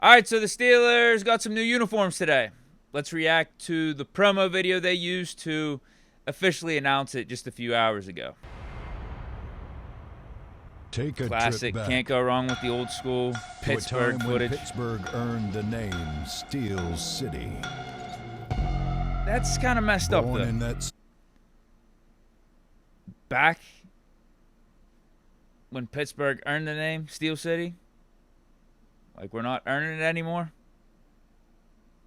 All right, so the Steelers got some new uniforms today. Let's react to the promo video they used to officially announce it just a few hours ago. Take a Classic. trip back Can't go wrong with the old school Pittsburgh to a time footage. when Pittsburgh earned the name Steel City. That's kind of messed up, Born though. in that Back when Pittsburgh earned the name Steel City, like we're not earning it anymore.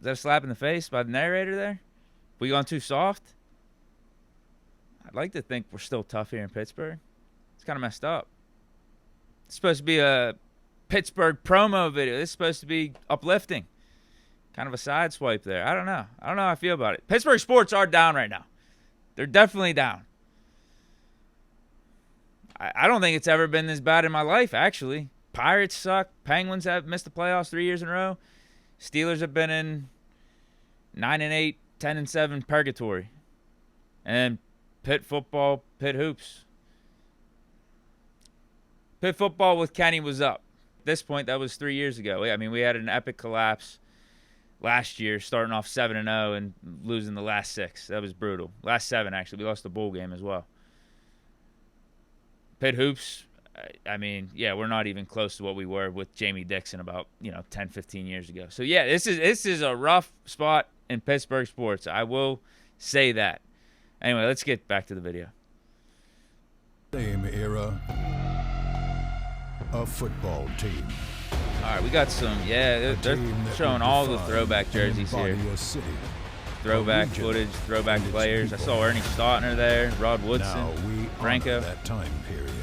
Is that a slap in the face by the narrator there? We gone too soft? I'd like to think we're still tough here in Pittsburgh. It's kind of messed up. It's supposed to be a Pittsburgh promo video. This is supposed to be uplifting. Kind of a side swipe there. I don't know. I don't know how I feel about it. Pittsburgh sports are down right now. They're definitely down. I don't think it's ever been this bad in my life, actually. Pirates suck. Penguins have missed the playoffs 3 years in a row. Steelers have been in 9-8, 10-7 purgatory. And Pitt football, Pitt hoops. Pitt football with Kenny was up. At this point, that was 3 years ago. I mean, we had an epic collapse last year, starting off 7-0 and losing the last 6. That was brutal. Last 7, actually. We lost the bowl game as well. Pitt hoops, I mean, yeah, we're not even close to what we were with Jamie Dixon about, 10, 15 years ago. So, yeah, this is a rough spot in Pittsburgh sports. I will say that. Anyway, let's get back to the video. same era, a football team. All right, we got some, they're showing all the throwback jerseys here. Throwback footage, throwback players. I saw Ernie Stautner there, Rod Woodson, Now we Franco. honor that time period,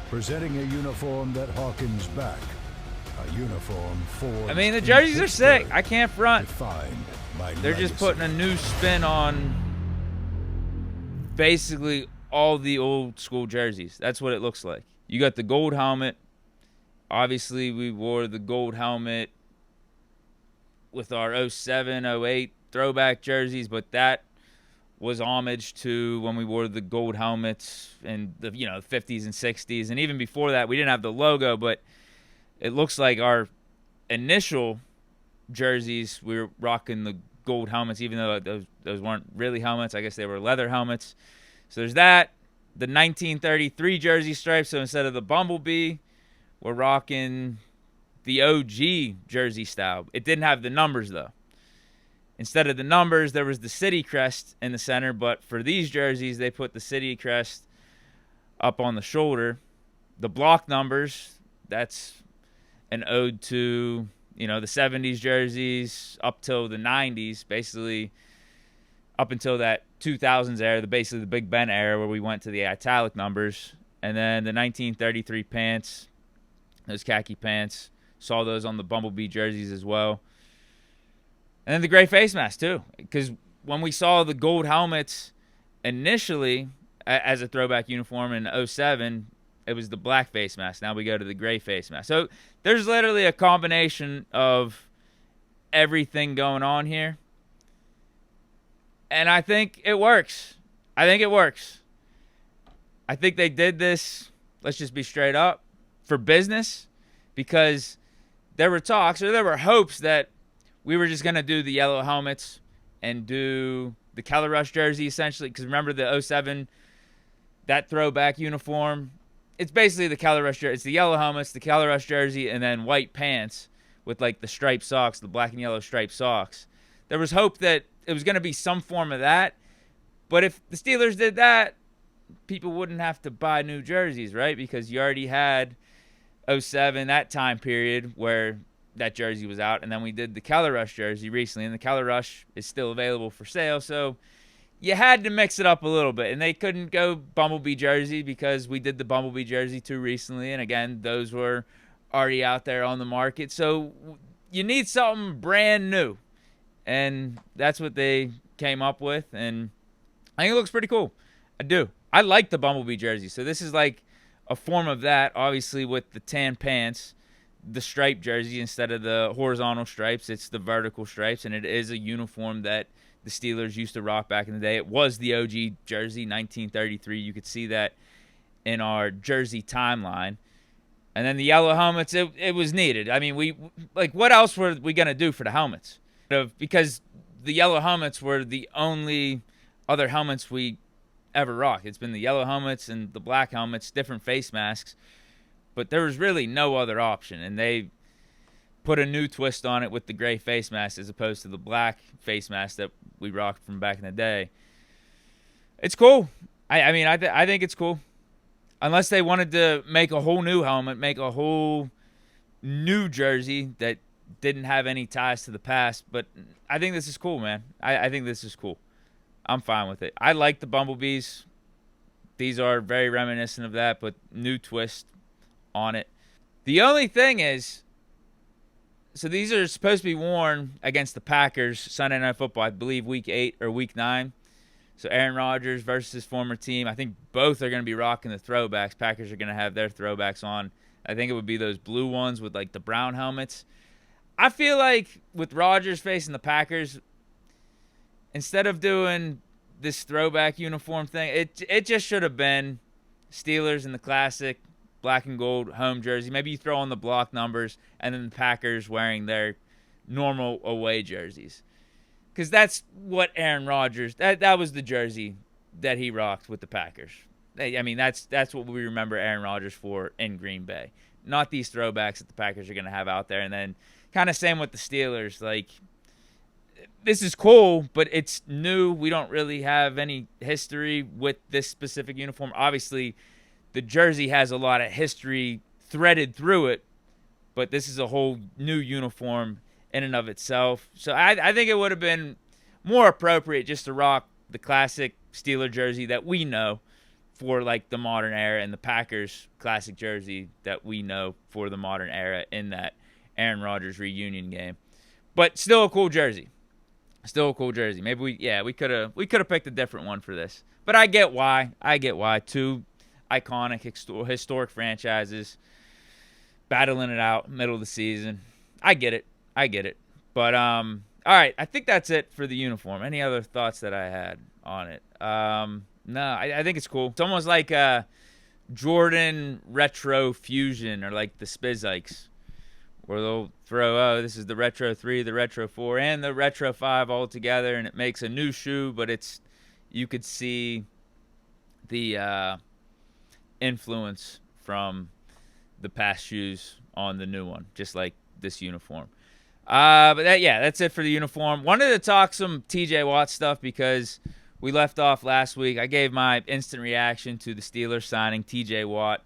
presenting a uniform that harkens back, a uniform for. I mean, the jerseys are sick. I can't front. Defined by They're just legacy. putting a new spin on basically all the old school jerseys. That's what it looks like. You got the gold helmet. Obviously, we wore the gold helmet with our 07, 08 throwback jerseys, but that was homage to when we wore the gold helmets in the 50s and 60s. And even before that, we didn't have the logo, but it looks like our initial jerseys, we were rocking the gold helmets, even though those weren't really helmets. I guess they were leather helmets. So there's that. The 1933 jersey stripes. So instead of the bumblebee, we're rocking the OG jersey style. It didn't have the numbers, though. Instead of the numbers, there was the city crest in the center. But for these jerseys, they put the city crest up on the shoulder. The block numbers, that's an ode to, the 70s jerseys up till the 90s, basically up until that 2000s era, basically the Big Ben era where we went to the italic numbers. And then the 1933 pants, those khaki pants, saw those on the Bumblebee jerseys as well. And then the gray face mask, too, because when we saw the gold helmets initially as a throwback uniform in 07, it was the black face mask. Now we go to the gray face mask. So there's literally a combination of everything going on here. And I think it works. I think they did this, let's just be straight up, for business, because there were talks, or there were hopes that we were just going to do the yellow helmets and do the Keller Rush jersey, essentially, because remember the 07, that throwback uniform, it's basically the Keller Rush jersey. It's the yellow helmets, the Keller Rush jersey, and then white pants with, like, the striped socks, the black and yellow striped socks. There was hope that it was going to be some form of that, but if the Steelers did that, people wouldn't have to buy new jerseys, right? Because you already had 07, that time period where that jersey was out, and then we did the Keller Rush jersey recently, and the Keller Rush is still available for sale, so you had to mix it up a little bit, and they couldn't go Bumblebee jersey because we did the Bumblebee jersey too recently, and again, those were already out there on the market, so you need something brand new, and that's what they came up with, and I think it looks pretty cool. I do. I like the Bumblebee jersey, so this is like a form of that, obviously with the tan pants, the striped jersey instead of the horizontal stripes. It's the vertical stripes, and it is a uniform that the Steelers used to rock back in the day. It was the OG jersey, 1933. You could see that in our jersey timeline. And then the yellow helmets, it was needed. I mean, what else were we going to do for the helmets? Because the yellow helmets were the only other helmets we ever rock. It's been the yellow helmets and the black helmets, different face masks. But there was really no other option. And they put a new twist on it with the gray face mask as opposed to the black face mask that we rocked from back in the day. It's cool. I think it's cool. Unless they wanted to make a whole new helmet, make a whole new jersey that didn't have any ties to the past. But I think this is cool, man. I think this is cool. I'm fine with it. I like the Bumblebees. These are very reminiscent of that, but new twist on it. The only thing is, so these are supposed to be worn against the Packers Sunday Night Football, I believe week 8 or week 9. So Aaron Rodgers versus his former team. I think both are going to be rocking the throwbacks. Packers are going to have their throwbacks on. I think it would be those blue ones with like the brown helmets. I feel like with Rodgers facing the Packers, instead of doing this throwback uniform thing, it just should have been Steelers in the classic black and gold home jersey. Maybe you throw on the block numbers and then the Packers wearing their normal away jerseys. Because that's what Aaron Rodgers, that was the jersey that he rocked with the Packers. I mean, that's what we remember Aaron Rodgers for in Green Bay. Not these throwbacks that the Packers are going to have out there. And then kind of same with the Steelers. Like, this is cool, but it's new. We don't really have any history with this specific uniform. Obviously, the jersey has a lot of history threaded through it, but this is a whole new uniform in and of itself. So I think it would have been more appropriate just to rock the classic Steeler jersey that we know for like the modern era and the Packers classic jersey that we know for the modern era in that Aaron Rodgers reunion game. But still a cool jersey. Still a cool jersey. Maybe we could have picked a different one for this. But I get why. Two iconic historic franchises battling it out middle of the season. I get it. But all right, I think that's it for the uniform. Any other thoughts that I had on it? No, I think it's cool. It's almost like a Jordan retro fusion, or like the Spizikes, where they'll throw, this is the Retro 3, the Retro 4, and the Retro 5 all together, and it makes a new shoe, but you could see the influence from the past shoes on the new one, just like this uniform. But that's it for the uniform. Wanted to talk some TJ Watt stuff because we left off last week. I gave my instant reaction to the Steelers signing TJ Watt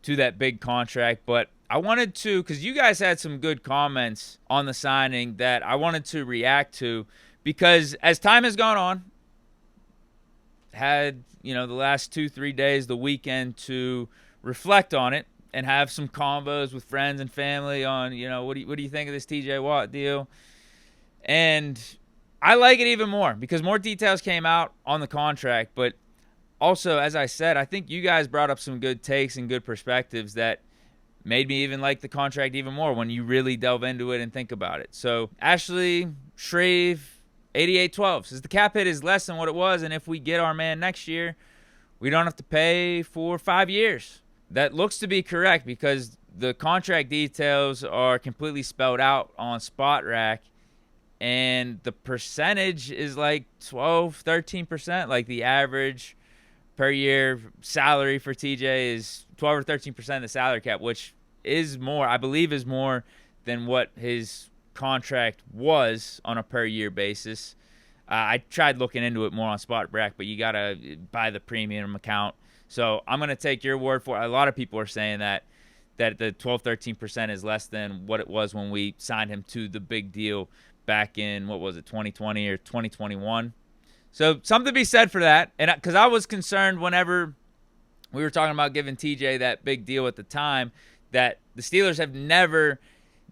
to that big contract, but I wanted to, because you guys had some good comments on the signing that I wanted to react to, because as time has gone on, had the last 2-3 days, the weekend to reflect on it and have some combos with friends and family on, what do you think of this TJ Watt deal? And I like it even more because more details came out on the contract. But also, as I said, I think you guys brought up some good takes and good perspectives that made me even like the contract even more when you really delve into it and think about it. So Ashley Shreve, 8812, says the cap hit is less than what it was, and if we get our man next year, we don't have to pay for 5 years. That looks to be correct because the contract details are completely spelled out on Spot Rack, and the percentage is like 12-13%. Like the average per year salary for TJ is 12 or 13% of the salary cap, which is more, I believe, is more than what his contract was on a per year basis. I tried looking into it more on Spot Rack, but you gotta buy the premium account. So I'm going to take your word for it. A lot of people are saying that the 12-13% is less than what it was when we signed him to the big deal back in, 2020 or 2021. So something to be said for that. And because I was concerned whenever we were talking about giving TJ that big deal at the time, that the Steelers have never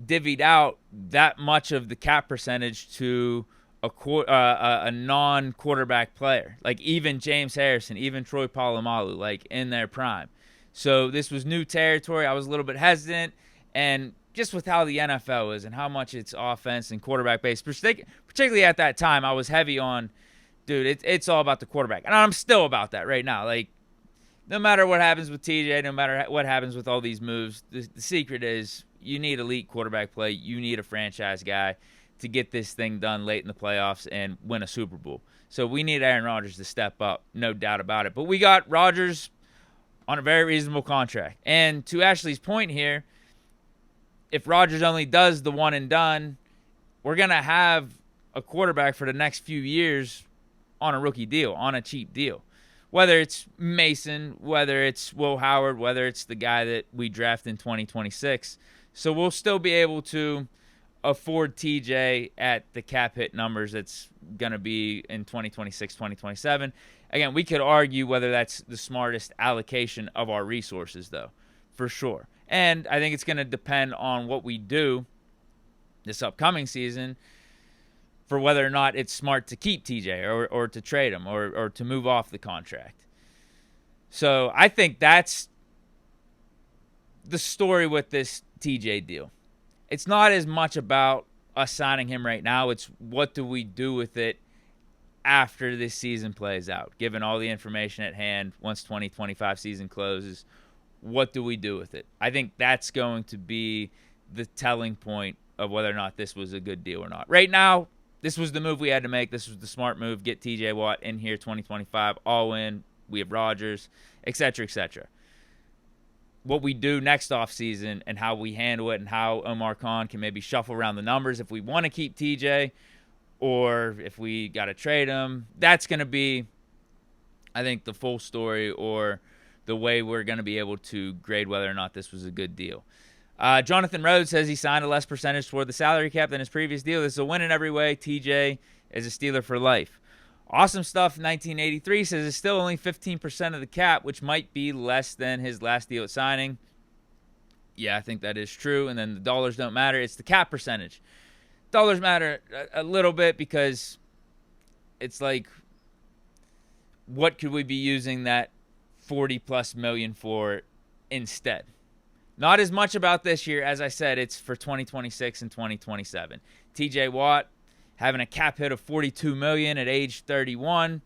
divvied out that much of the cap percentage to a non-quarterback player, like even James Harrison, even Troy Polamalu, like in their prime. So this was new territory. I was a little bit hesitant, and just with how the NFL is and how much it's offense and quarterback based, particularly at that time, I was heavy on, dude, it's all about the quarterback, and I'm still about that right now. Like, no matter what happens with TJ, no matter what happens with all these moves, the secret is you need elite quarterback play. You need a franchise guy to get this thing done late in the playoffs and win a Super Bowl. So we need Aaron Rodgers to step up, no doubt about it. But we got Rodgers on a very reasonable contract. And to Ashley's point here, if Rodgers only does the one and done, we're going to have a quarterback for the next few years on a rookie deal, on a cheap deal. Whether it's Mason, whether it's Will Howard, whether it's the guy that we draft in 2026. So we'll still be able to afford TJ at the cap hit numbers that's going to be in 2026, 2027. Again, we could argue whether that's the smartest allocation of our resources, though, for sure. And I think it's going to depend on what we do this upcoming season for whether or not it's smart to keep TJ or to trade him or to move off the contract. So I think that's the story with this TJ deal. It's not as much about us signing him right now. It's what do we do with it after this season plays out, given all the information at hand once 2025 season closes. What do we do with it? I think that's going to be the telling point of whether or not this was a good deal or not. Right now, this was the move we had to make. This was the smart move. Get TJ Watt in here 2025, all in. We have Rodgers, et cetera, et cetera. What we do next offseason and how we handle it and how Omar Khan can maybe shuffle around the numbers if we want to keep TJ or if we got to trade him, that's going to be, I think, the full story or the way we're going to be able to grade whether or not this was a good deal. Jonathan Rhodes says he signed a less percentage toward the salary cap than his previous deal. This is a win in every way. TJ is a Steeler for life. Awesome Stuff 1983 says it's still only 15% of the cap, which might be less than his last deal at signing. Yeah, I think that is true. And then the dollars don't matter. It's the cap percentage. Dollars matter a little bit because it's like, what could we be using that 40+ million for instead? Not as much about this year. As I said, it's for 2026 and 2027. TJ Watt having a cap hit of $42 million at age 31.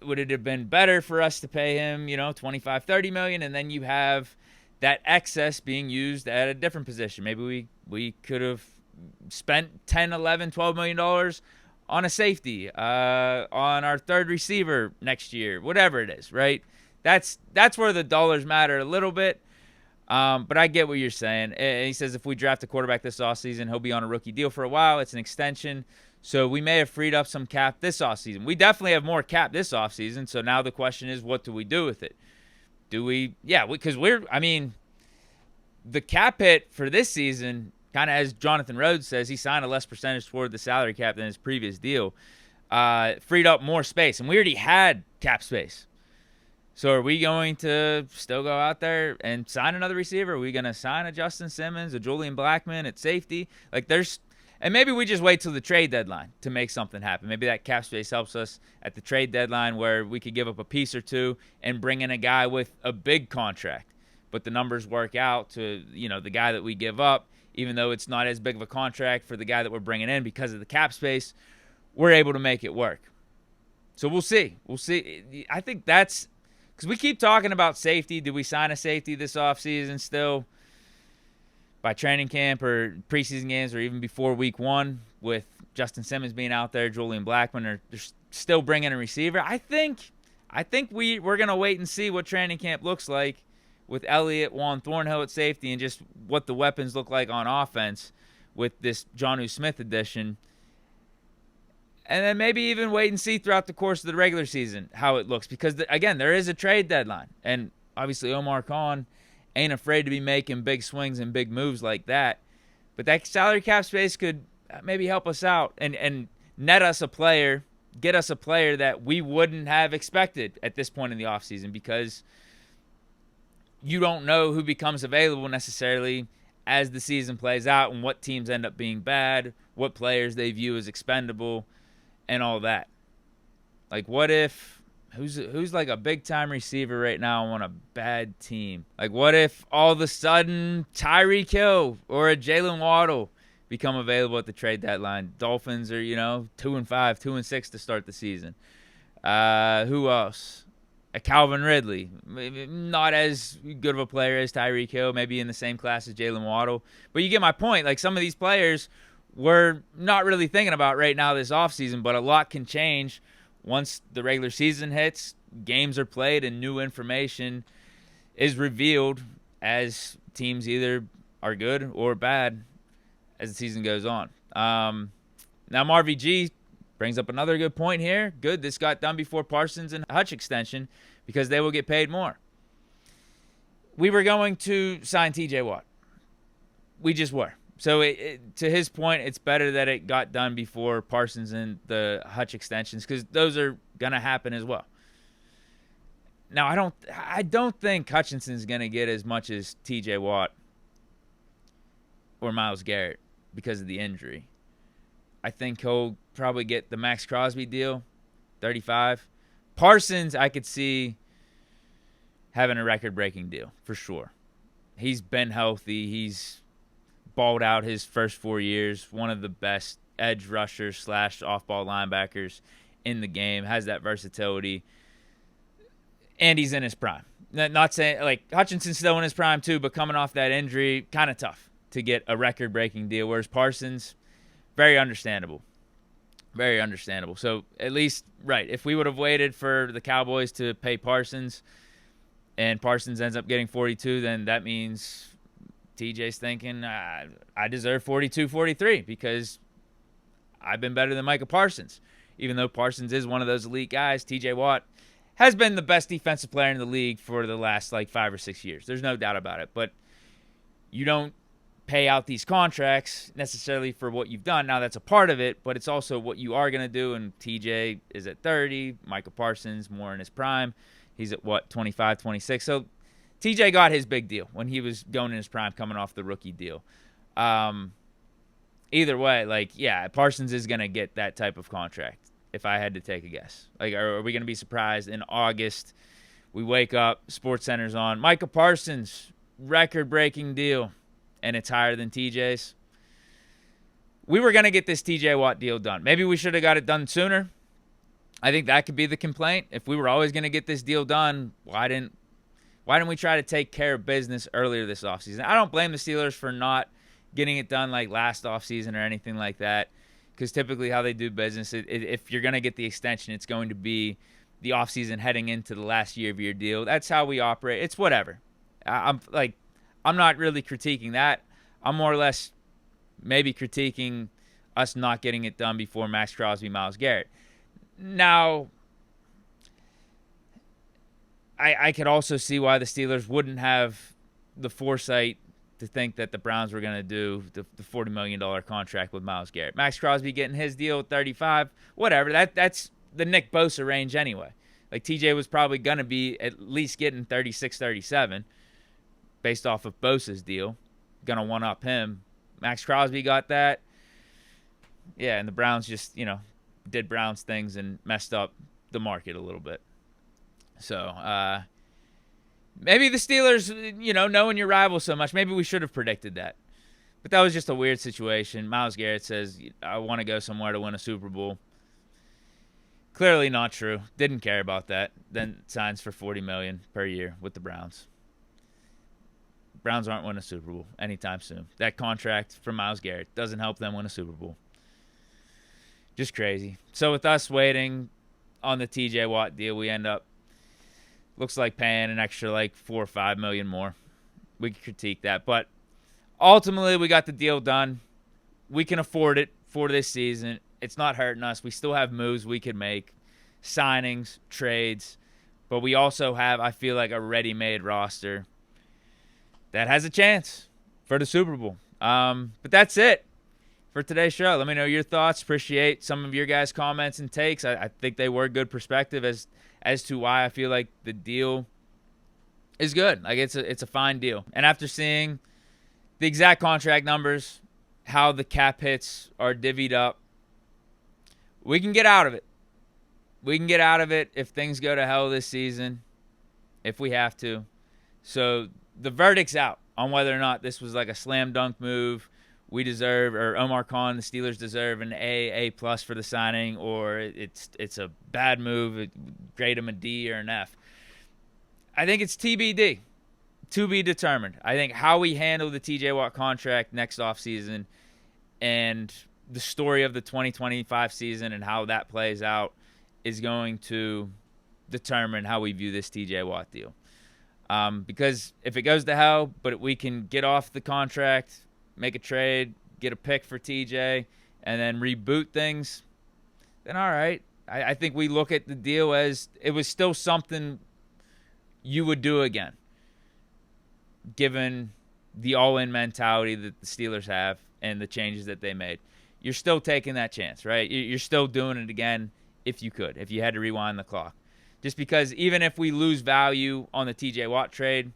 Would it have been better for us to pay him, $25-30 million, and then you have that excess being used at a different position? Maybe we could have spent $10, $11, $12 million on a safety, on our third receiver next year, whatever it is, right? That's where the dollars matter a little bit. But I get what you're saying. And he says if we draft a quarterback this offseason, he'll be on a rookie deal for a while. It's an extension. So we may have freed up some cap this offseason. We definitely have more cap this offseason. So now the question is, what do we do with it? Because the cap hit for this season, kind of as Jonathan Rhodes says, he signed a less percentage toward the salary cap than his previous deal, freed up more space. And we already had cap space. So are we going to still go out there and sign another receiver? Are we going to sign a Justin Simmons, a Julian Blackmon at safety? And maybe we just wait till the trade deadline to make something happen. Maybe that cap space helps us at the trade deadline where we could give up a piece or two and bring in a guy with a big contract. But the numbers work out to, the guy that we give up, even though it's not as big of a contract for the guy that we're bringing in because of the cap space, we're able to make it work. So we'll see. I think that's, because we keep talking about safety. Do we sign a safety this offseason still by training camp or preseason games or even before week one with Justin Simmons being out there, Julian Blackmon, or they're still bringing a receiver? I think we're going to wait and see what training camp looks like with Elliott, Juan Thornhill at safety, and just what the weapons look like on offense with this Jonnu Smith addition. And then maybe even wait and see throughout the course of the regular season how it looks. Because, again, there is a trade deadline. And obviously Omar Khan ain't afraid to be making big swings and big moves like that. But that salary cap space could maybe help us out and net us a player, get us a player that we wouldn't have expected at this point in the offseason, because you don't know who becomes available necessarily as the season plays out and what teams end up being bad, what players they view as expendable, and all that. Like, what if who's like a big time receiver right now on a bad team? Like, what if all of a sudden Tyreek Hill or a Jalen Waddle become available at the trade deadline? Dolphins are 2-5, 2-6 to start the season. Who else? A Calvin Ridley, maybe not as good of a player as Tyreek Hill, maybe in the same class as Jalen Waddle. But you get my point. Like, some of these players we're not really thinking about right now this offseason, but a lot can change once the regular season hits, games are played, and new information is revealed as teams either are good or bad as the season goes on. Now, Marvy G brings up another good point here. Good, this got done before Parsons and Hutch extension because they will get paid more. We were going to sign TJ Watt. We just were. So to his point, it's better that it got done before Parsons and the Hutch extensions because those are going to happen as well. Now, I don't think Hutchinson's going to get as much as TJ Watt or Myles Garrett because of the injury. I think he'll probably get the Max Crosby deal, 35. Parsons, I could see having a record-breaking deal for sure. He's been healthy. He's balled out his first 4 years. One of the best edge rushers / off-ball linebackers in the game. Has that versatility. And he's in his prime. Not saying, like, Hutchinson's still in his prime too, but coming off that injury, kind of tough to get a record-breaking deal. Whereas Parsons, very understandable. Very understandable. So at least, right, if we would have waited for the Cowboys to pay Parsons and Parsons ends up getting 42, then that means TJ's thinking, I deserve 42, 43 because I've been better than Micah Parsons. Even though Parsons is one of those elite guys, TJ Watt has been the best defensive player in the league for the last, 5 or 6 years. There's no doubt about it. But you don't pay out these contracts necessarily for what you've done. Now, that's a part of it, but it's also what you are going to do. And TJ is at 30. Micah Parsons more in his prime. He's at, 25, 26. So TJ got his big deal when he was going in his prime, coming off the rookie deal. Either way, Parsons is going to get that type of contract if I had to take a guess. Are we going to be surprised in August? We wake up, SportsCenter's on. Micah Parsons, record-breaking deal, and it's higher than TJ's. We were going to get this TJ Watt deal done. Maybe we should have got it done sooner. I think that could be the complaint. If we were always going to get this deal done, why didn't we try to take care of business earlier this offseason? I don't blame the Steelers for not getting it done like last offseason or anything like that, because typically how they do business, if you're going to get the extension, it's going to be the offseason heading into the last year of your deal. That's how we operate. It's whatever. I'm not really critiquing that. I'm more or less maybe critiquing us not getting it done before Max Crosby, Myles Garrett. Now, I could also see why the Steelers wouldn't have the foresight to think that the Browns were going to do the $40 million contract with Myles Garrett. Max Crosby getting his deal at 35, whatever. That's the Nick Bosa range anyway. Like, TJ was probably going to be at least getting 36, 37 based off of Bosa's deal. Going to one-up him. Max Crosby got that. Yeah, and the Browns just, did Browns things and messed up the market a little bit. So, maybe the Steelers, knowing your rival so much, maybe we should have predicted that. But that was just a weird situation. Myles Garrett says, I want to go somewhere to win a Super Bowl. Clearly not true. Didn't care about that. Then signs for $40 million per year with the Browns. Browns aren't winning a Super Bowl anytime soon. That contract from Myles Garrett doesn't help them win a Super Bowl. Just crazy. So with us waiting on the TJ Watt deal, we end up, looks like paying an extra $4 or $5 million more. We can critique that. But ultimately, we got the deal done. We can afford it for this season. It's not hurting us. We still have moves we could make, signings, trades. But we also have, I feel like, a ready-made roster that has a chance for the Super Bowl. But that's it for today's show. Let me know your thoughts. Appreciate some of your guys' comments and takes. I think they were good perspective as to why I feel like the deal is good. Like, it's a fine deal. And after seeing the exact contract numbers, how the cap hits are divvied up, we can get out of it. We can get out of it if things go to hell this season, if we have to. So the verdict's out on whether or not this was like a slam dunk move. We deserve, or Omar Khan, the Steelers deserve an A+ for the signing, or it's a bad move, grade him a D or an F. I think it's TBD, to be determined. I think how we handle the TJ Watt contract next offseason and the story of the 2025 season and how that plays out is going to determine how we view this TJ Watt deal. Because if it goes to hell, but we can get off the contract, make a trade, get a pick for TJ, and then reboot things, then all right. I think we look at the deal as it was still something you would do again, given the all-in mentality that the Steelers have and the changes that they made. You're still taking that chance, right? You're still doing it again if you could, if you had to rewind the clock. Just because even if we lose value on the TJ Watt trade,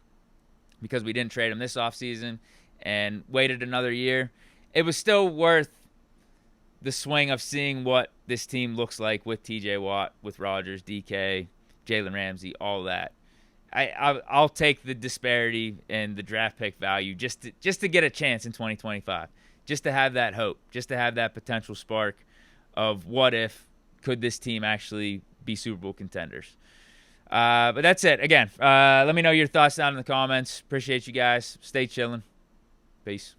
because we didn't trade him this offseason and waited another year, it was still worth the swing of seeing what this team looks like with TJ Watt, with Rodgers, DK, Jalen Ramsey, all that. I'll take the disparity and the draft pick value just to get a chance in 2025, just to have that hope, just to have that potential spark of what if could this team actually be Super Bowl contenders. But that's it. Again, let me know your thoughts down in the comments. Appreciate you guys. Stay chilling. Peace.